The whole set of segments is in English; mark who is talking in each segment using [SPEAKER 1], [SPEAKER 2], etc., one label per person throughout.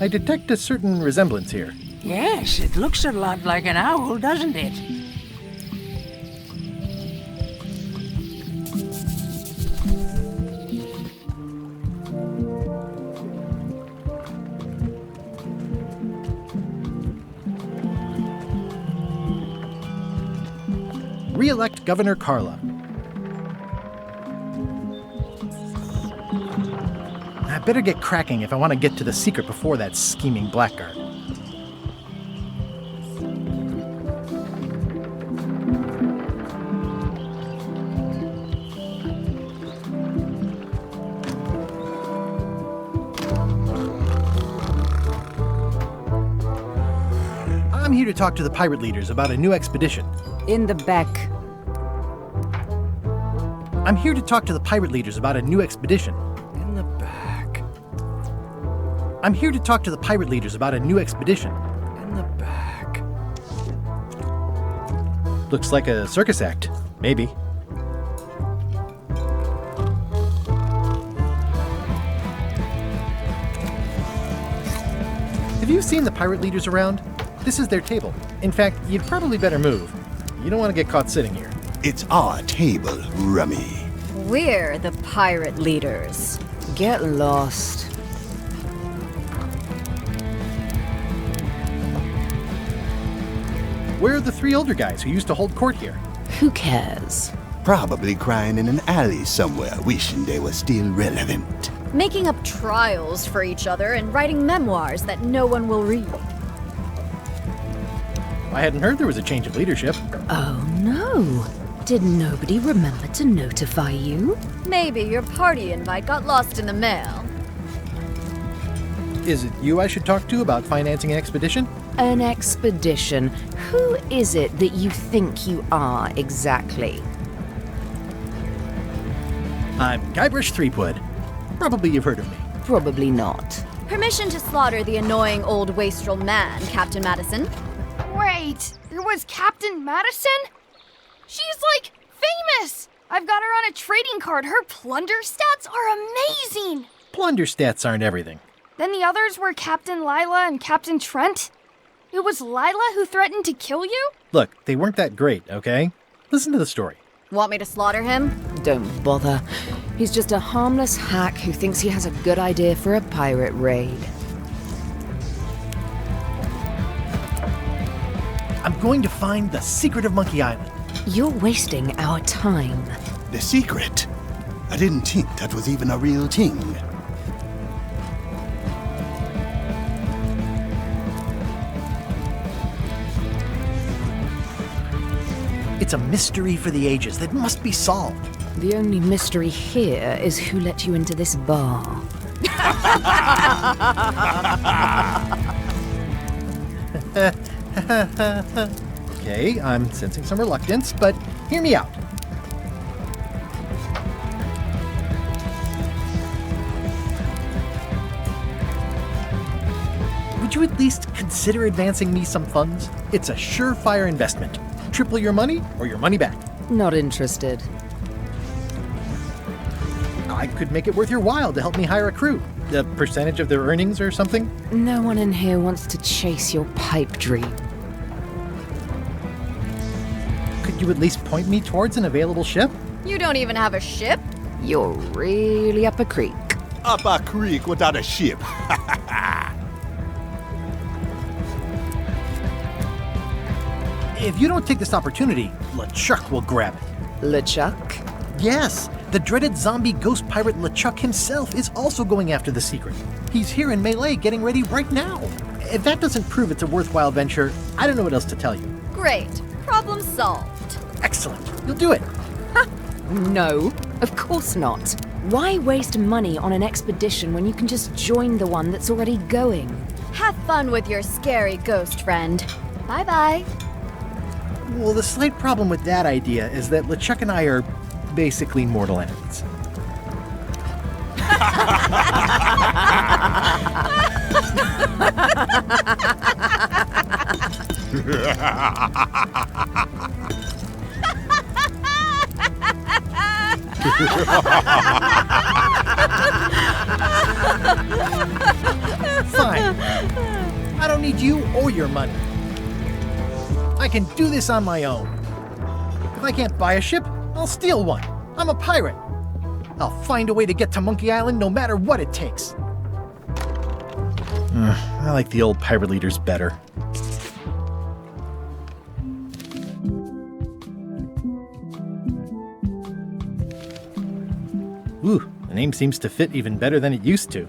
[SPEAKER 1] I detect a certain resemblance here.
[SPEAKER 2] Yes, it looks a lot like an owl, doesn't it?
[SPEAKER 1] Re-elect Governor Carla. I better get cracking if I want to get to the secret before that scheming blackguard. I'm here to talk to the pirate leaders about a new expedition.
[SPEAKER 3] In the back.
[SPEAKER 1] I'm here to talk to the pirate leaders about a new expedition.
[SPEAKER 4] In the back.
[SPEAKER 1] I'm here to talk to the pirate leaders about a new expedition.
[SPEAKER 4] In the back.
[SPEAKER 1] Looks like a circus act. Maybe. Have you seen the pirate leaders around? This is their table. In fact, you'd probably better move. You don't want to get caught sitting here.
[SPEAKER 5] It's our table, Rummy.
[SPEAKER 6] We're the pirate leaders.
[SPEAKER 3] Get lost.
[SPEAKER 1] Where are the three older guys who used to hold court here?
[SPEAKER 3] Who cares?
[SPEAKER 5] Probably crying in an alley somewhere, wishing they were still relevant.
[SPEAKER 6] Making up trials for each other and writing memoirs that no one will read.
[SPEAKER 1] I hadn't heard there was a change of leadership.
[SPEAKER 3] Oh no. Did nobody remember to notify you?
[SPEAKER 6] Maybe your party invite got lost in the mail.
[SPEAKER 1] Is it you I should talk to about financing an expedition?
[SPEAKER 3] An expedition. Who is it that you think you are exactly?
[SPEAKER 1] I'm Guybrush Threepwood. Probably you've heard of me.
[SPEAKER 3] Probably not.
[SPEAKER 6] Permission to slaughter the annoying old wastrel man, Captain Madison.
[SPEAKER 7] Wait, there was Captain Madison? She's like famous! I've got her on a trading card. Her plunder stats are amazing!
[SPEAKER 1] Plunder stats aren't everything.
[SPEAKER 7] Then the others were Captain Lila and Captain Trent. It was Lila who threatened to kill you?
[SPEAKER 1] Look, they weren't that great, okay? Listen to the story.
[SPEAKER 6] Want me to slaughter him?
[SPEAKER 3] Don't bother. He's just a harmless hack who thinks he has a good idea for a pirate raid.
[SPEAKER 1] I'm going to find the secret of Monkey Island.
[SPEAKER 3] You're wasting our time.
[SPEAKER 5] The secret? I didn't think that was even a real thing.
[SPEAKER 1] It's a mystery for the ages that must be solved.
[SPEAKER 3] The only mystery here is who let you into this bar.
[SPEAKER 1] Okay, I'm sensing some reluctance, but hear me out. Would you at least consider advancing me some funds? It's a surefire investment. Triple your money or your money back.
[SPEAKER 3] Not interested.
[SPEAKER 1] I could make it worth your while to help me hire a crew. A percentage of their earnings or something?
[SPEAKER 3] No one in here wants to chase your pipe dream.
[SPEAKER 1] Could you at least point me towards an available ship?
[SPEAKER 6] You don't even have a ship?
[SPEAKER 3] You're really up a creek.
[SPEAKER 5] Up a creek without a ship.
[SPEAKER 1] If you don't take this opportunity, LeChuck will grab it.
[SPEAKER 3] LeChuck?
[SPEAKER 1] Yes, the dreaded zombie ghost pirate LeChuck himself is also going after the secret. He's here in Melee getting ready right now. If that doesn't prove it's a worthwhile venture, I don't know what else to tell you.
[SPEAKER 6] Great. Problem solved.
[SPEAKER 1] Excellent. You'll do it.
[SPEAKER 3] No, of course not. Why waste money on an expedition when you can just join the one that's already going?
[SPEAKER 6] Have fun with your scary ghost friend. Bye-bye.
[SPEAKER 1] Well, the slight problem with that idea is that LeChuck and I are basically mortal enemies. Fine. I don't need you or your money. I can do this on my own. If I can't buy a ship, I'll steal one. I'm a pirate. I'll find a way to get to Monkey Island no matter what it takes. I like the old pirate leaders better. Ooh, the name seems to fit even better than it used to.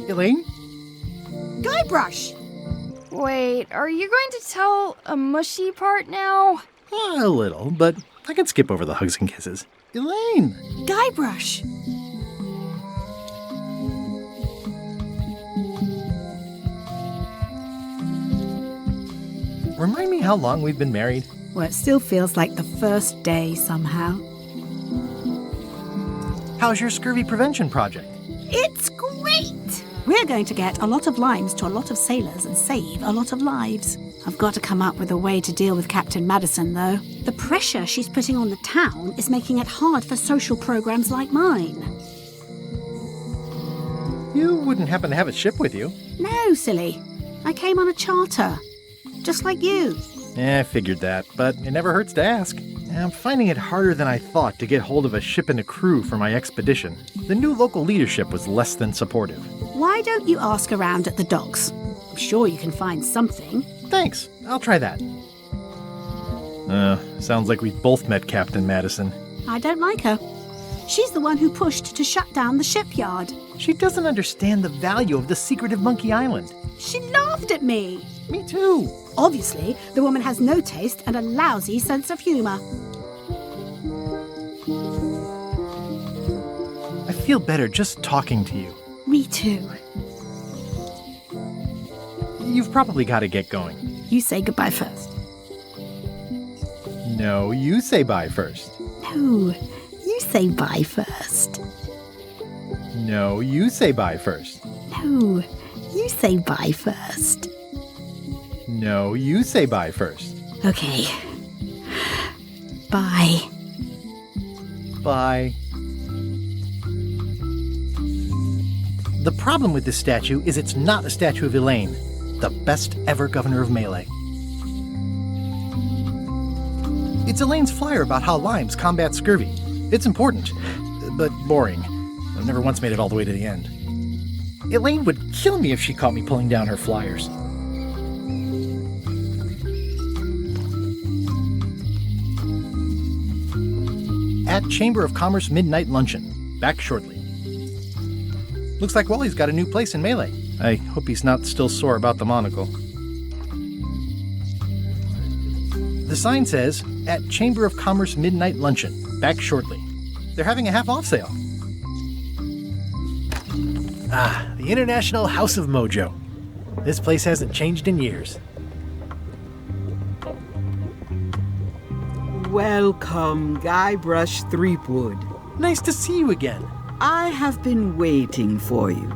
[SPEAKER 1] Elaine?
[SPEAKER 8] Guybrush!
[SPEAKER 7] Wait, are you going to tell a mushy part now?
[SPEAKER 1] A little, but I can skip over the hugs and kisses. Elaine!
[SPEAKER 8] Guybrush!
[SPEAKER 1] Remind me how long we've been married?
[SPEAKER 8] Well, it still feels like the first day somehow.
[SPEAKER 1] How's your scurvy prevention project?
[SPEAKER 8] It's great! We're going to get a lot of limes to a lot of sailors and save a lot of lives. I've got to come up with a way to deal with Captain Madison, though. The pressure she's putting on the town is making it hard for social programs like mine.
[SPEAKER 1] You wouldn't happen to have a ship with you?
[SPEAKER 8] No, silly. I came on a charter. Just like you.
[SPEAKER 1] I figured that, but it never hurts to ask. I'm finding it harder than I thought to get hold of a ship and a crew for my expedition. The new local leadership was less than supportive.
[SPEAKER 8] Why don't you ask around at the docks? I'm sure you can find something.
[SPEAKER 1] Thanks, I'll try that. Sounds like we've both met Captain Madison.
[SPEAKER 8] I don't like her. She's the one who pushed to shut down the shipyard.
[SPEAKER 1] She doesn't understand the value of the secret of Monkey Island.
[SPEAKER 8] She laughed at me.
[SPEAKER 1] Me too.
[SPEAKER 8] Obviously, the woman has no taste and a lousy sense of humor.
[SPEAKER 1] I feel better just talking to you.
[SPEAKER 8] Me too.
[SPEAKER 1] You've probably got to get going.
[SPEAKER 8] You say goodbye first.
[SPEAKER 1] No, you say bye first.
[SPEAKER 8] No, you say bye first.
[SPEAKER 1] No, you say bye first.
[SPEAKER 8] No, you say bye first.
[SPEAKER 1] No, you say bye first.
[SPEAKER 8] Okay. Bye.
[SPEAKER 1] Bye. The problem with this statue is it's not a statue of Elaine, the best ever governor of Melee. It's Elaine's flyer about how limes combat scurvy. It's important, but boring. I've never once made it all the way to the end. Elaine would kill me if she caught me pulling down her flyers. At Chamber of Commerce Midnight Luncheon. Back shortly. Looks like Wally's got a new place in Melee. I hope he's not still sore about the monocle. The sign says, at Chamber of Commerce Midnight Luncheon. Back shortly. They're having a half-off sale. Ah, the International House of Mojo. This place hasn't changed in years.
[SPEAKER 9] Welcome, Guybrush Threepwood.
[SPEAKER 1] Nice to see you again.
[SPEAKER 9] I have been waiting for you.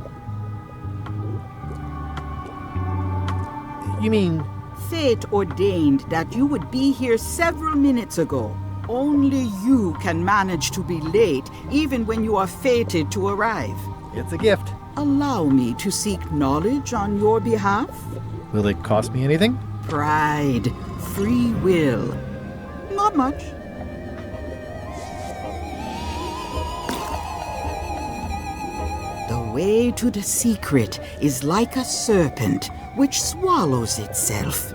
[SPEAKER 1] You mean...
[SPEAKER 9] Fate ordained that you would be here several minutes ago. Only you can manage to be late, even when you are fated to arrive.
[SPEAKER 1] It's a gift.
[SPEAKER 9] Allow me to seek knowledge on your behalf.
[SPEAKER 1] Will it cost me anything?
[SPEAKER 9] Pride, free will. Not much. The way to the secret is like a serpent which swallows itself.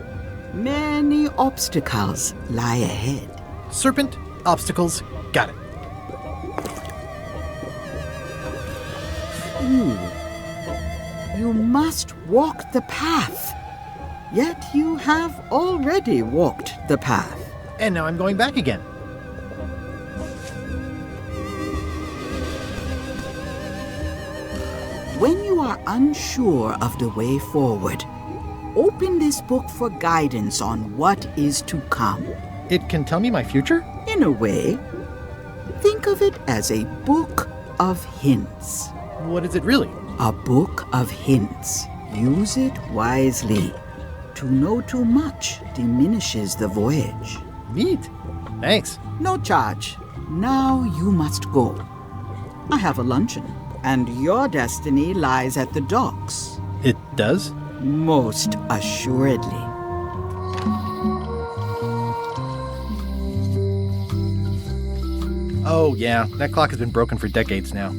[SPEAKER 9] Many obstacles lie ahead.
[SPEAKER 1] Serpent, obstacles, got it.
[SPEAKER 9] You must walk the path. Yet you have already walked the path.
[SPEAKER 1] And now I'm going back again.
[SPEAKER 9] When you are unsure of the way forward, open this book for guidance on what is to come.
[SPEAKER 1] It can tell me my future?
[SPEAKER 9] In a way, think of it as a book of hints.
[SPEAKER 1] What is it really?
[SPEAKER 9] A book of hints. Use it wisely. To know too much diminishes the voyage.
[SPEAKER 1] Neat. Thanks.
[SPEAKER 9] No charge. Now you must go. I have a luncheon, and your destiny lies at the docks.
[SPEAKER 1] It does?
[SPEAKER 9] Most assuredly.
[SPEAKER 1] Oh, yeah. That clock has been broken for decades now.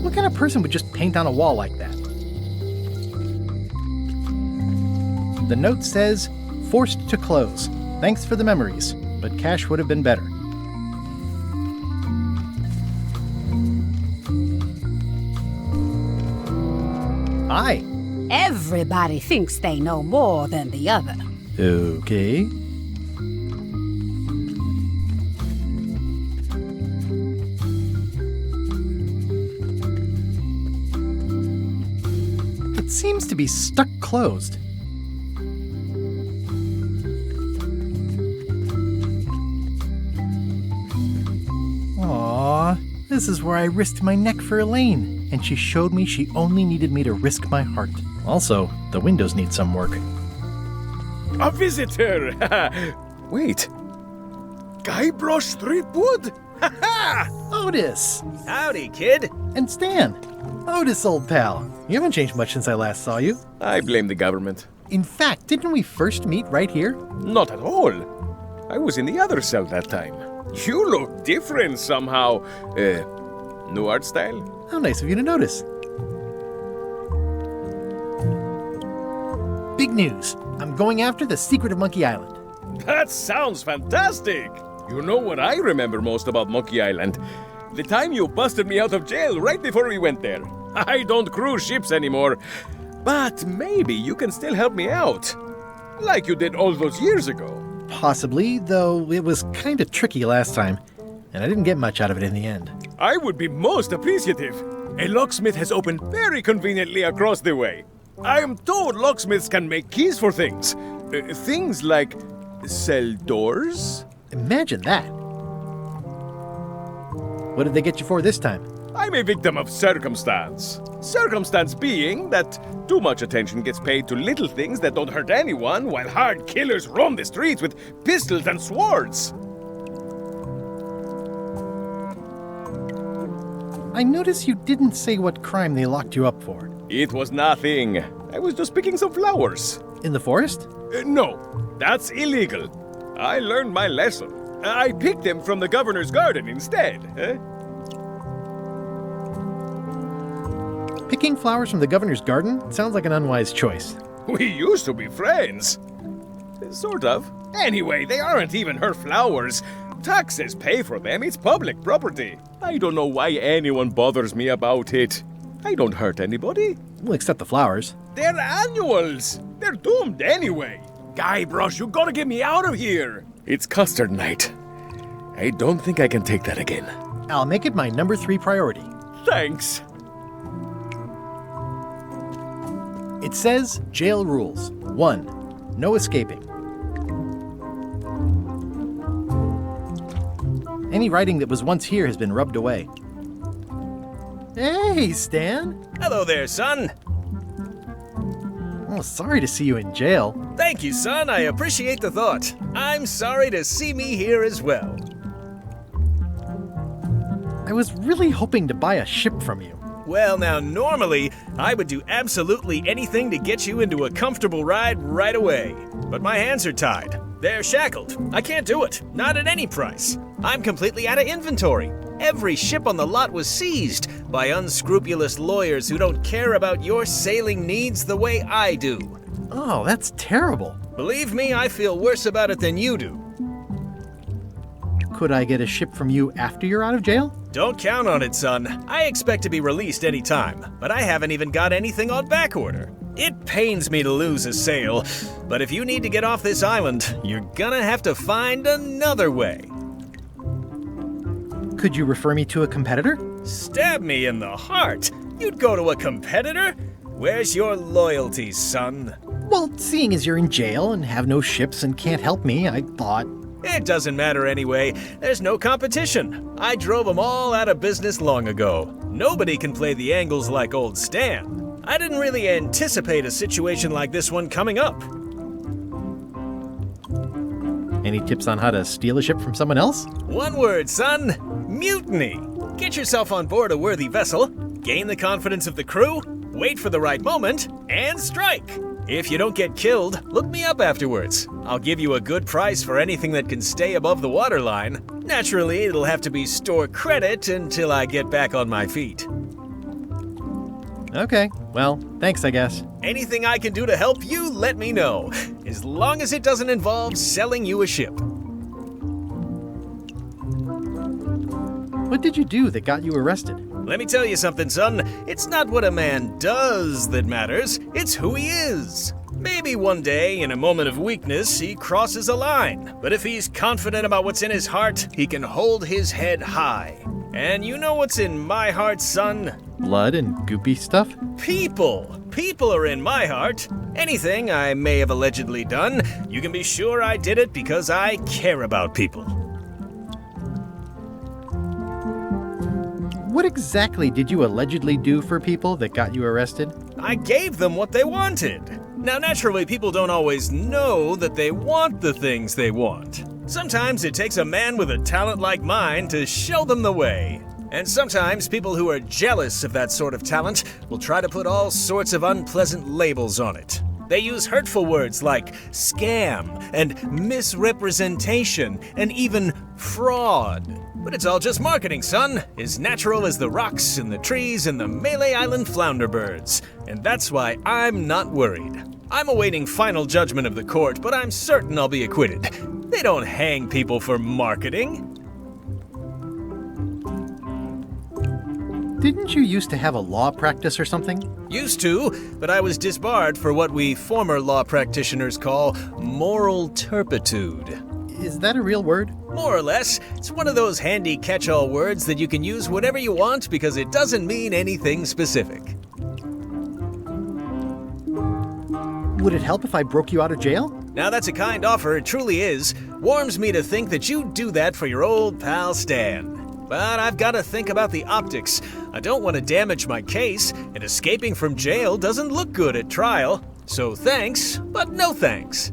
[SPEAKER 1] What kind of person would just paint on a wall like that? The note says, forced to close. Thanks for the memories, but cash would have been better. Hi.
[SPEAKER 2] Everybody thinks they know more than the other.
[SPEAKER 1] Okay. It seems to be stuck closed. Aww, this is where I risked my neck for Elaine, and she showed me she only needed me to risk my heart. Also, the windows need some work.
[SPEAKER 10] A visitor! Wait. Guybrush Threepwood?
[SPEAKER 1] Otis!
[SPEAKER 10] Howdy, kid.
[SPEAKER 1] And Stan. Otis, old pal. You haven't changed much since I last saw you.
[SPEAKER 10] I blame the government.
[SPEAKER 1] In fact, didn't we first meet right here?
[SPEAKER 10] Not at all. I was in the other cell that time. You look different somehow. New art style?
[SPEAKER 1] How nice of you to notice. Big news. I'm going after the secret of Monkey Island.
[SPEAKER 10] That sounds fantastic! You know what I remember most about Monkey Island? The time you busted me out of jail right before we went there. I don't cruise ships anymore, but maybe you can still help me out. Like you did all those years ago.
[SPEAKER 1] Possibly, though it was kind of tricky last time, and I didn't get much out of it in the end.
[SPEAKER 10] I would be most appreciative. A locksmith has opened very conveniently across the way. I am told locksmiths can make keys for things. Things like cell doors?
[SPEAKER 1] Imagine that. What did they get you for this time?
[SPEAKER 10] I'm a victim of circumstance. Circumstance being that too much attention gets paid to little things that don't hurt anyone, while hard killers roam the streets with pistols and swords.
[SPEAKER 1] I notice you didn't say what crime they locked you up for.
[SPEAKER 10] It was nothing. I was just picking some flowers.
[SPEAKER 1] In the forest?
[SPEAKER 10] No, that's illegal. I learned my lesson. I picked them from the governor's garden instead.
[SPEAKER 1] Picking flowers from the governor's garden sounds like an unwise choice.
[SPEAKER 10] We used to be friends. Sort of. Anyway, they aren't even her flowers. Taxes pay for them. It's public property. I don't know why anyone bothers me about it. I don't hurt anybody.
[SPEAKER 1] Well, except the flowers.
[SPEAKER 10] They're annuals. They're doomed anyway. Guybrush, you gotta get me out of here. It's custard night. I don't think I can take that again.
[SPEAKER 1] I'll make it my number 3 priority.
[SPEAKER 10] Thanks.
[SPEAKER 1] It says jail rules. 1. No escaping. Any writing that was once here has been rubbed away. Hey, Stan.
[SPEAKER 11] Hello there, son.
[SPEAKER 1] Oh, sorry to see you in jail.
[SPEAKER 11] Thank you, son. I appreciate the thought. I'm sorry to see me here as well.
[SPEAKER 1] I was really hoping to buy a ship from you.
[SPEAKER 11] Well, now, normally, I would do absolutely anything to get you into a comfortable ride right away. But my hands are tied. They're shackled. I can't do it. Not at any price. I'm completely out of inventory. Every ship on the lot was seized by unscrupulous lawyers who don't care about your sailing needs the way I do.
[SPEAKER 1] Oh, that's terrible.
[SPEAKER 11] Believe me, I feel worse about it than you do.
[SPEAKER 1] Could I get a ship from you after you're out of jail?
[SPEAKER 11] Don't count on it, son. I expect to be released any time, but I haven't even got anything on back order. It pains me to lose a sail, but if you need to get off this island, you're gonna have to find another way.
[SPEAKER 1] Could you refer me to a competitor?
[SPEAKER 11] Stab me in the heart. You'd go to a competitor? Where's your loyalty, son?
[SPEAKER 1] Well, seeing as you're in jail and have no ships and can't help me, I thought...
[SPEAKER 11] It doesn't matter anyway. There's no competition. I drove them all out of business long ago. Nobody can play the angles like old Stan. I didn't really anticipate a situation like this one coming up.
[SPEAKER 1] Any tips on how to steal a ship from someone else?
[SPEAKER 11] One word, son. Mutiny. Get yourself on board a worthy vessel, gain the confidence of the crew, wait for the right moment, and strike. If you don't get killed, look me up afterwards. I'll give you a good price for anything that can stay above the waterline. Naturally, it'll have to be store credit until I get back on my feet.
[SPEAKER 1] Okay, well, thanks, I guess.
[SPEAKER 11] Anything I can do to help you, let me know. As long as it doesn't involve selling you a ship.
[SPEAKER 1] What did you do that got you arrested?
[SPEAKER 11] Let me tell you something, son. It's not what a man does that matters, it's who he is. Maybe one day, in a moment of weakness, he crosses a line. But if he's confident about what's in his heart, he can hold his head high. And you know what's in my heart, son?
[SPEAKER 1] Blood and goopy stuff?
[SPEAKER 11] People. People are in my heart. Anything I may have allegedly done, you can be sure I did it because I care about people.
[SPEAKER 1] What exactly did you allegedly do for people that got you arrested?
[SPEAKER 11] I gave them what they wanted. Now, naturally, people don't always know that they want the things they want. Sometimes it takes a man with a talent like mine to show them the way. And sometimes people who are jealous of that sort of talent will try to put all sorts of unpleasant labels on it. They use hurtful words like scam and misrepresentation and even fraud. But it's all just marketing, son. As natural as the rocks and the trees and the Malay Island flounder birds. And that's why I'm not worried. I'm awaiting final judgment of the court, but I'm certain I'll be acquitted. They don't hang people for marketing.
[SPEAKER 1] Didn't you used to have a law practice or something?
[SPEAKER 11] Used to, but I was disbarred for what we former law practitioners call moral turpitude.
[SPEAKER 1] Is that a real word?
[SPEAKER 11] More or less. It's one of those handy catch-all words that you can use whenever you want because it doesn't mean anything specific.
[SPEAKER 1] Would it help if I broke you out of jail?
[SPEAKER 11] Now that's a kind offer, it truly is. Warms me to think that you'd do that for your old pal Stan. But I've got to think about the optics. I don't want to damage my case, and escaping from jail doesn't look good at trial. So thanks, but no thanks.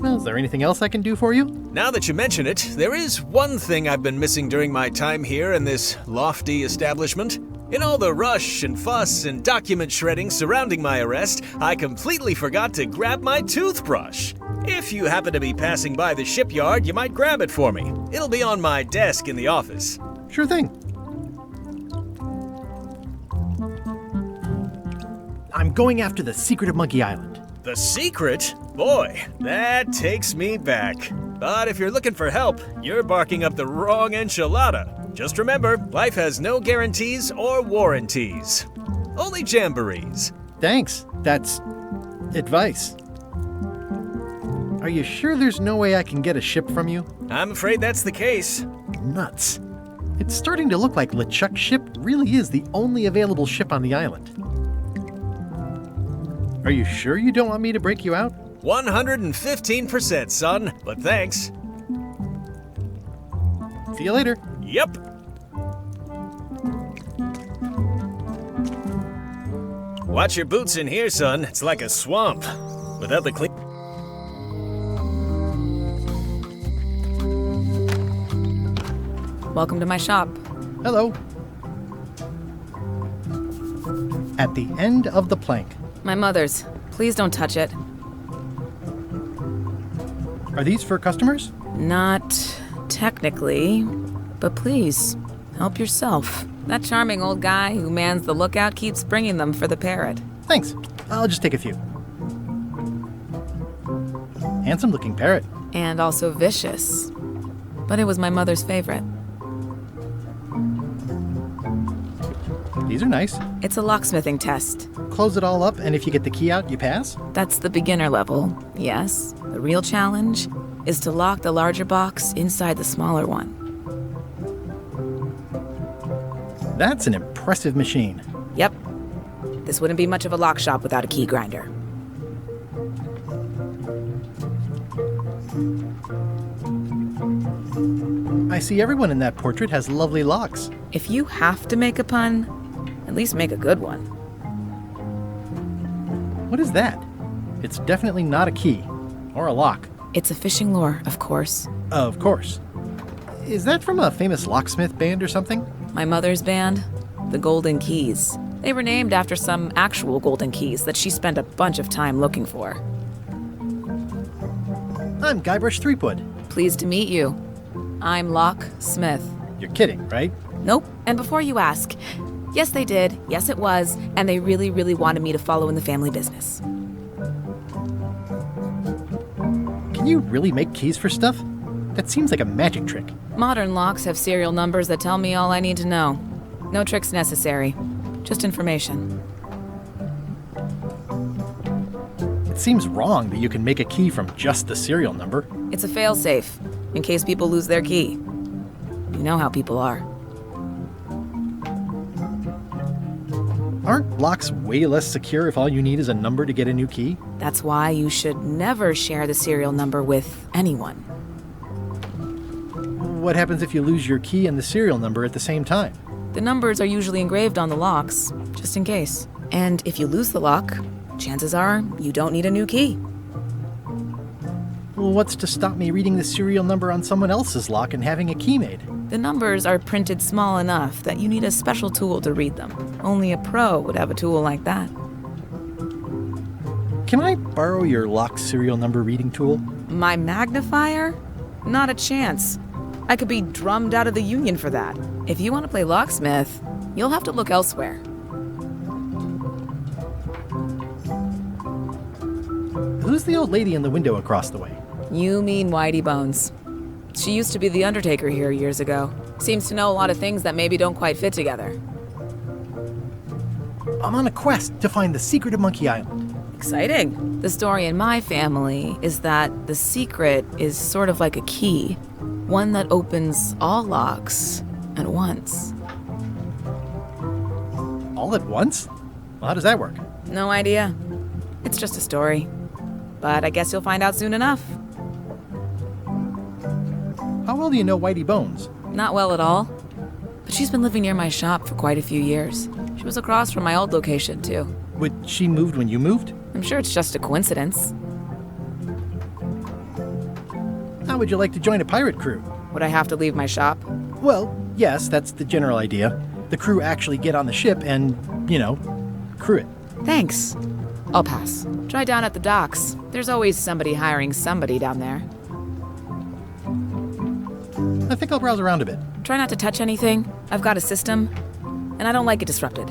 [SPEAKER 1] Well, is there anything else I can do for you?
[SPEAKER 11] Now that you mention it, there is one thing I've been missing during my time here in this lofty establishment. In all the rush and fuss and document shredding surrounding my arrest, I completely forgot to grab my toothbrush. If you happen to be passing by the shipyard, you might grab it for me. It'll be on my desk in the office.
[SPEAKER 1] Sure thing. I'm going after the secret of Monkey Island.
[SPEAKER 11] The secret? Boy, that takes me back. But if you're looking for help, you're barking up the wrong enchilada. Just remember, life has no guarantees or warranties. Only jamborees.
[SPEAKER 1] Thanks. That's advice. Are you sure there's no way I can get a ship from you?
[SPEAKER 11] I'm afraid that's the case.
[SPEAKER 1] Nuts. It's starting to look like LeChuck's ship really is the only available ship on the island. Are you sure you don't want me to break you out?
[SPEAKER 11] 115%, son, but thanks.
[SPEAKER 1] See you later.
[SPEAKER 11] Yep. Watch your boots in here, son. It's like a swamp. Without the clean...
[SPEAKER 3] Welcome to my shop.
[SPEAKER 1] Hello. At the end of the plank.
[SPEAKER 3] My mother's. Please don't touch it.
[SPEAKER 1] Are these for customers?
[SPEAKER 3] Not technically, but please, help yourself. That charming old guy who mans the lookout keeps bringing them for the parrot.
[SPEAKER 1] Thanks. I'll just take a few. Handsome looking parrot.
[SPEAKER 3] And also vicious. But it was my mother's favorite.
[SPEAKER 1] These are nice.
[SPEAKER 3] It's a locksmithing test.
[SPEAKER 1] Close it all up, and if you get the key out, you pass?
[SPEAKER 3] That's the beginner level, yes. The real challenge is to lock the larger box inside the smaller one.
[SPEAKER 1] That's an impressive machine.
[SPEAKER 3] Yep. This wouldn't be much of a lock shop without a key grinder.
[SPEAKER 1] I see everyone in that portrait has lovely locks.
[SPEAKER 3] If you have to make a pun, at least make a good one.
[SPEAKER 1] What is that? It's definitely not a key. Or a lock.
[SPEAKER 3] It's a fishing lure, of course.
[SPEAKER 1] Of course. Is that from a famous locksmith band or something?
[SPEAKER 3] My mother's band, the Golden Keys. They were named after some actual golden keys that she spent a bunch of time looking for.
[SPEAKER 1] I'm Guybrush Threepwood.
[SPEAKER 3] Pleased to meet you. I'm Lock Smith.
[SPEAKER 1] You're kidding, right?
[SPEAKER 3] Nope. And before you ask, yes, they did. Yes, it was. And they really, really wanted me to follow in the family business.
[SPEAKER 1] Can you really make keys for stuff? That seems like a magic trick.
[SPEAKER 3] Modern locks have serial numbers that tell me all I need to know. No tricks necessary. Just information.
[SPEAKER 1] It seems wrong that you can make a key from just the serial number.
[SPEAKER 3] It's a fail-safe, in case people lose their key. You know how people are.
[SPEAKER 1] Aren't locks way less secure if all you need is a number to get a new key?
[SPEAKER 3] That's why you should never share the serial number with anyone.
[SPEAKER 1] What happens if you lose your key and the serial number at the same time?
[SPEAKER 3] The numbers are usually engraved on the locks, just in case. And if you lose the lock, chances are you don't need a new key.
[SPEAKER 1] Well, what's to stop me reading the serial number on someone else's lock and having a key made?
[SPEAKER 3] The numbers are printed small enough that you need a special tool to read them. Only a pro would have a tool like that.
[SPEAKER 1] Can I borrow your lock serial number reading tool?
[SPEAKER 3] My magnifier? Not a chance. I could be drummed out of the union for that. If you want to play locksmith, you'll have to look elsewhere.
[SPEAKER 1] Who's the old lady in the window across the way?
[SPEAKER 3] You mean Whitey Bones. She used to be the undertaker here years ago. Seems to know a lot of things that maybe don't quite fit together.
[SPEAKER 1] I'm on a quest to find the secret of Monkey Island.
[SPEAKER 3] Exciting. The story in my family is that the secret is sort of like a key. One that opens all locks at once.
[SPEAKER 1] All at once? Well, how does that work?
[SPEAKER 3] No idea. It's just a story. But I guess you'll find out soon enough.
[SPEAKER 1] How well do you know Whitey Bones?
[SPEAKER 3] Not well at all. But she's been living near my shop for quite a few years. She was across from my old location, too.
[SPEAKER 1] But she moved when you moved?
[SPEAKER 3] I'm sure it's just a coincidence.
[SPEAKER 1] How would you like to join a pirate crew?
[SPEAKER 3] Would I have to leave my shop?
[SPEAKER 1] Well, yes, that's the general idea. The crew actually get on the ship and, crew it.
[SPEAKER 3] Thanks. I'll pass. Try down at the docks. There's always somebody hiring somebody down there.
[SPEAKER 1] I think I'll browse around a bit.
[SPEAKER 3] Try not to touch anything. I've got a system, and I don't like it disrupted.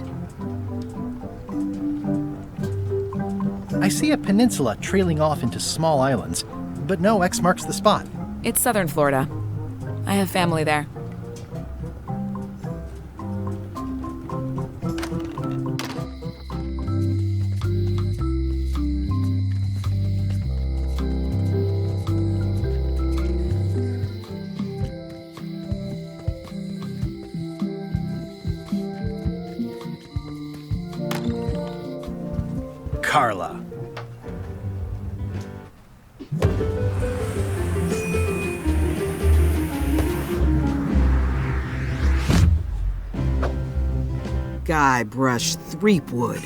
[SPEAKER 1] I see a peninsula trailing off into small islands, but no X marks the spot.
[SPEAKER 3] It's southern Florida. I have family there.
[SPEAKER 1] Carla.
[SPEAKER 9] Guybrush Threepwood.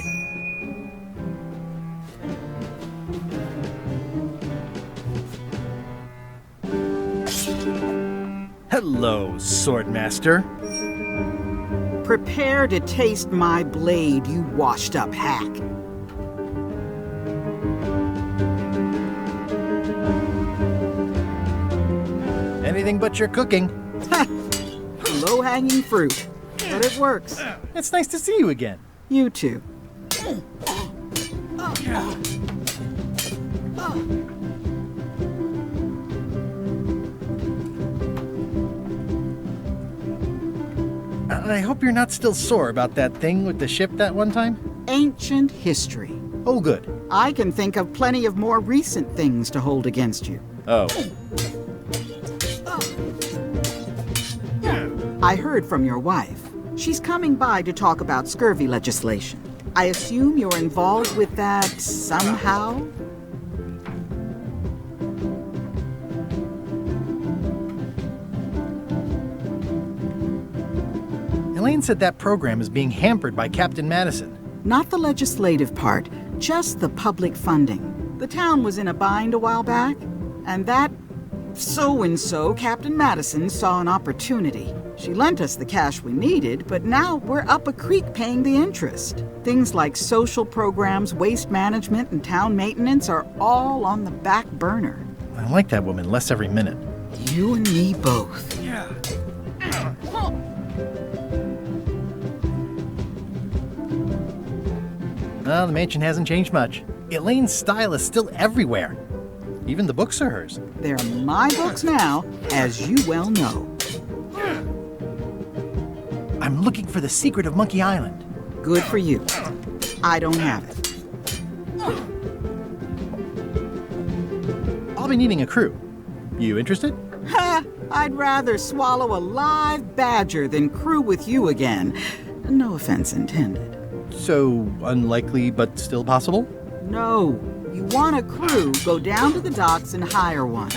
[SPEAKER 1] Hello, Swordmaster.
[SPEAKER 9] Prepare to taste my blade, you washed-up hack.
[SPEAKER 1] Anything but your cooking.
[SPEAKER 9] Low-hanging fruit, but it works.
[SPEAKER 1] It's nice to see you again.
[SPEAKER 9] You too.
[SPEAKER 1] I hope you're not still sore about that thing with the ship that one time.
[SPEAKER 9] Ancient history.
[SPEAKER 1] Oh, good.
[SPEAKER 9] I can think of plenty of more recent things to hold against you.
[SPEAKER 1] Oh.
[SPEAKER 9] I heard from your wife. She's coming by to talk about scurvy legislation. I assume you're involved with that somehow?
[SPEAKER 1] Elaine said that program is being hampered by Captain Madison.
[SPEAKER 9] Not the legislative part, just the public funding. The town was in a bind a while back, and that so-and-so, Captain Madison, saw an opportunity. She lent us the cash we needed, but now we're up a creek paying the interest. Things like social programs, waste management, and town maintenance are all on the back burner.
[SPEAKER 1] I like that woman less every minute.
[SPEAKER 9] You and me both.
[SPEAKER 1] Yeah. Well, the mansion hasn't changed much. Elaine's style is still everywhere. Even the books are hers.
[SPEAKER 9] They're my books now, as you well know.
[SPEAKER 1] I'm looking for the secret of Monkey Island.
[SPEAKER 9] Good for you. I don't have it.
[SPEAKER 1] I'll be needing a crew. You interested?
[SPEAKER 9] Ha! I'd rather swallow a live badger than crew with you again. No offense intended.
[SPEAKER 1] So unlikely, but still possible?
[SPEAKER 9] No. You want a crew, go down to the docks and hire one.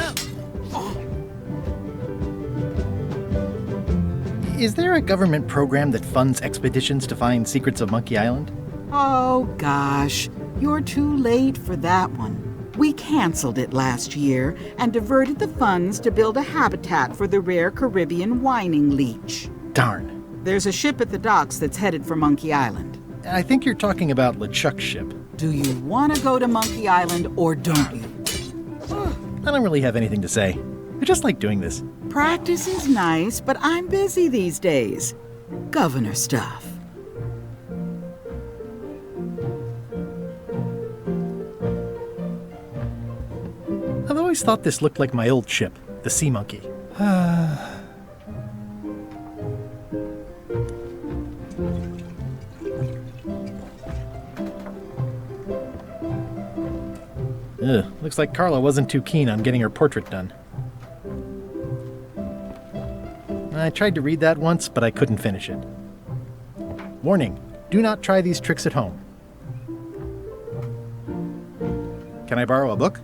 [SPEAKER 1] Is there a government program that funds expeditions to find secrets of Monkey Island?
[SPEAKER 9] Oh, gosh. You're too late for that one. We canceled it last year and diverted the funds to build a habitat for the rare Caribbean whining leech.
[SPEAKER 1] Darn.
[SPEAKER 9] There's a ship at the docks that's headed for Monkey Island.
[SPEAKER 1] I think you're talking about LeChuck's ship.
[SPEAKER 9] Do you want to go to Monkey Island or don't you?
[SPEAKER 1] I don't really have anything to say. I just like doing this.
[SPEAKER 9] Practice is nice, but I'm busy these days. Governor stuff.
[SPEAKER 1] I've always thought this looked like my old ship, the Sea Monkey. Ugh, looks like Carla wasn't too keen on getting her portrait done. I tried to read that once, but I couldn't finish it. Warning, do not try these tricks at home. Can I borrow a book?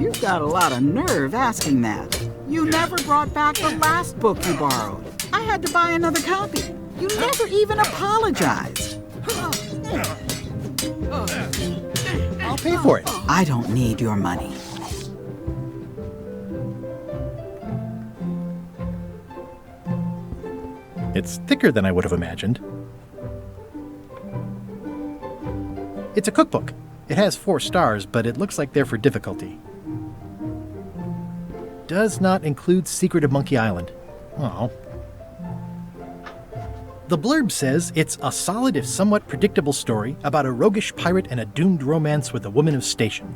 [SPEAKER 9] You've got a lot of nerve asking that. You never brought back the last book you borrowed. I had to buy another copy. You never even apologized.
[SPEAKER 1] I'll pay for it.
[SPEAKER 9] I don't need your money.
[SPEAKER 1] It's thicker than I would have imagined. It's a cookbook. It has 4 stars, but it looks like they're for difficulty. Does not include Secret of Monkey Island. Oh. The blurb says it's a solid if somewhat predictable story about a roguish pirate and a doomed romance with a woman of station.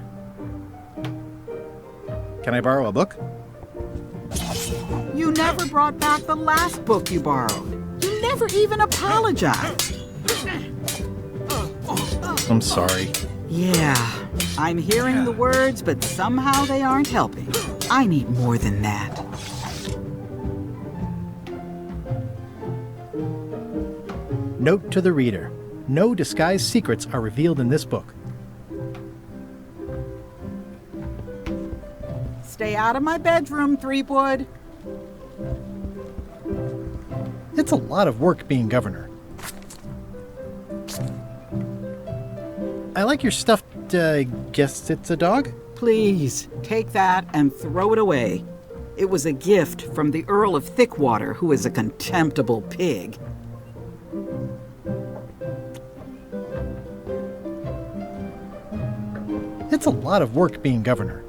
[SPEAKER 1] Can I borrow a book?
[SPEAKER 9] You never brought back the last book you borrowed. You never even apologized.
[SPEAKER 1] I'm sorry.
[SPEAKER 9] Yeah, I'm hearing the words, but somehow they aren't helping. I need more than that.
[SPEAKER 1] Note to the reader. No disguised secrets are revealed in this book.
[SPEAKER 9] Stay out of my bedroom, Threepwood.
[SPEAKER 1] It's a lot of work being governor. I like your stuffed, guess it's a dog?
[SPEAKER 9] Please, take that and throw it away. It was a gift from the Earl of Thickwater, who is a contemptible pig.
[SPEAKER 1] It's a lot of work being governor.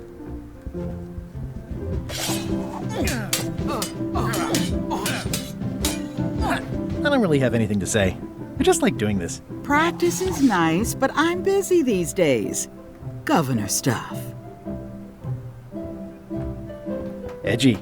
[SPEAKER 1] I don't really have anything to say. I just like doing this.
[SPEAKER 9] Practice is nice, but I'm busy these days. Governor stuff.
[SPEAKER 1] Edgy.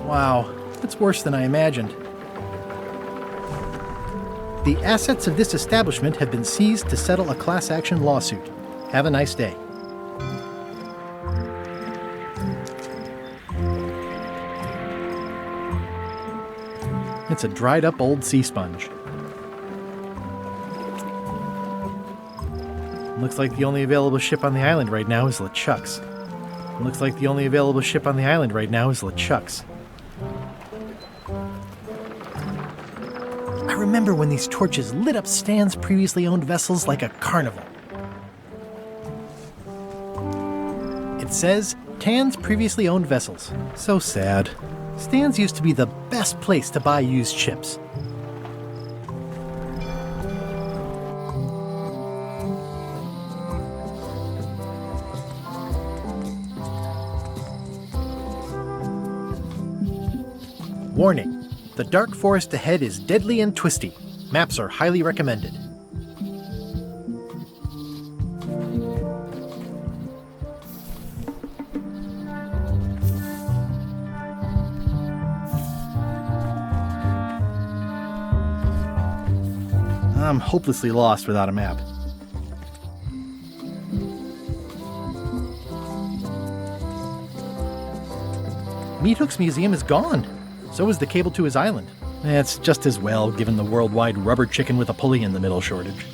[SPEAKER 1] Wow, that's worse than I imagined. The assets of this establishment have been seized to settle a class action lawsuit. Have a nice day. It's a dried up old sea sponge. Looks like the only available ship on the island right now is LeChuck's. Looks like the only available ship on the island right now is LeChuck's. I remember when these torches lit up Stan's previously owned vessels like a carnival. It says, Tan's previously owned vessels. So sad. Stan's used to be the best place to buy used ships. Warning, the dark forest ahead is deadly and twisty. Maps are highly recommended. I'm hopelessly lost without a map. Meat Hook's museum is gone. So is the cable to his island. It's just as well, given the worldwide rubber chicken with a pulley in the middle shortage.